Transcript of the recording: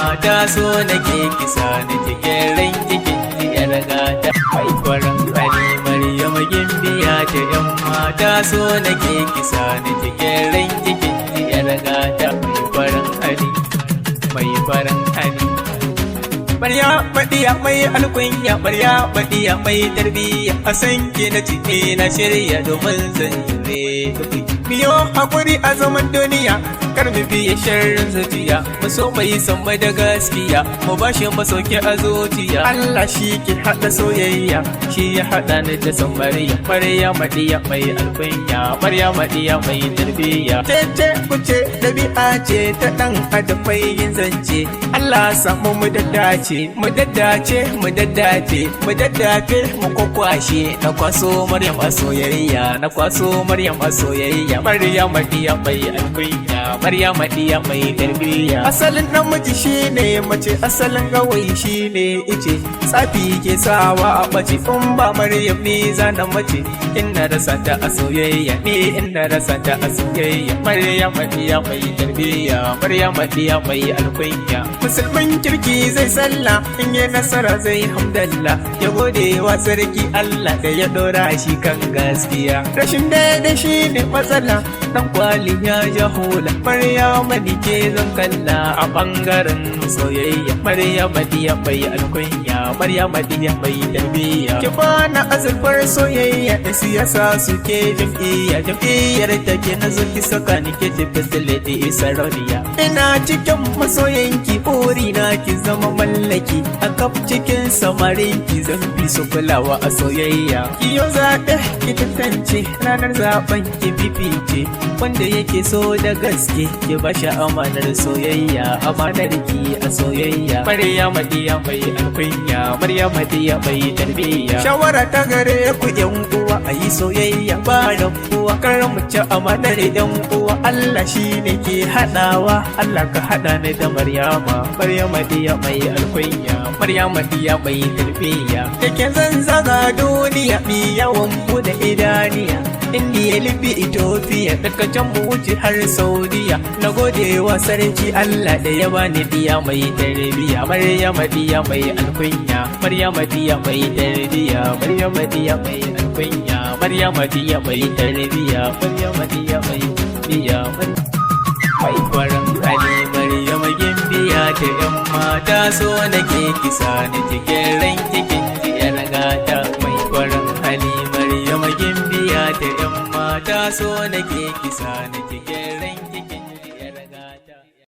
mata so nake kisa ni cikin ran kikin diyar gata mai farin hali Maryam gimbiya ta yan mata so nake kisa ni cikin ran kikin diyar gata mai farin hali mai farin hali Barya badiya mai alkunya barya badiya mai tarbiyya a san ki na cike na shirya domin zan jure biyo hakuri a zaman duniya kar mu biye sharrin zuciya mu so mai san mai da gaskiya mu bashi masauki a zuciya Allah shi ke hada soyayya shi ya hada ni da san Maryam madiya mai alkunya Maryam madiya mai tarbiyya ce kuce dabi'a ce ta dan adafai yin zance Allah samu mu daddace mu daddace mu daddace mu daddace mu kokwashe na kwaso Maryam a soyayya na kwaso Maryam a soyayya Maryam madiya mai alkunya Maryam madiya mai tarbiyya asalin namiji shine mace asalin gawayi shine ice tsafi ke sawa a bace in ba Maryam ne zana mace inda rasa ta a soyayya ne inda rasa ta a soyayya Maryam madiya mai tarbiyya Maryam madiya mai alkunya musulmin kirki zai sallah in yi nasara zai hamdallah ya gode wa sarki Allah da ya dora shi kan gaskiya rashin daidai shine matsala dan kwali ya jahula Maryam ke zan kalla a bangaren soyayya Maryam madiya mai alkunya Maryam madiya mai tarbiyya ki bana azurfar soyayya da siyasa suke jam'iyyar take na zuki saka ni ke tafi sarauniya ina cikin masoyanki buri na ki zama mallaki a kaf cikin samarin ki zan fi su kulawa a soyayya ki yo zaɓe ki tantance ranar zaben ki fifice wanda yake so da gaske ki bashi amanar soyayya amanar ki a soyayya Maryam madiya mai alkunya Maryam madiya mai tarbiyya shawara ta gare ku yan uwa ayi soyayya ba rabuwa kar mu ci amanar yan uwa Allah shine ke hadawa Allah ka hada ni da Maryam madiya mai alkunya Maryam madiya mai tarbiyya take zan zaga duniya mi yawan bude idaniya Indiya Libya Ethiopia daga can mu wuce har Saudiya na gode wa sarki Allah da ya bani diya mai tarbiyya Maryam madiya mai alkunya Maryam madiya mai tarbiyya Maryam madiya mai alkunya Maryam madiya mai tarbiyya Maryam madiya mai tarbiyya mai farin hali Maryam gimbiya ta yan mata so nake kisa ni cikin ran kikin diyar gata mai farin hali Maryam gimbiya ta yan mata so nake kisa ni cikin ran kikin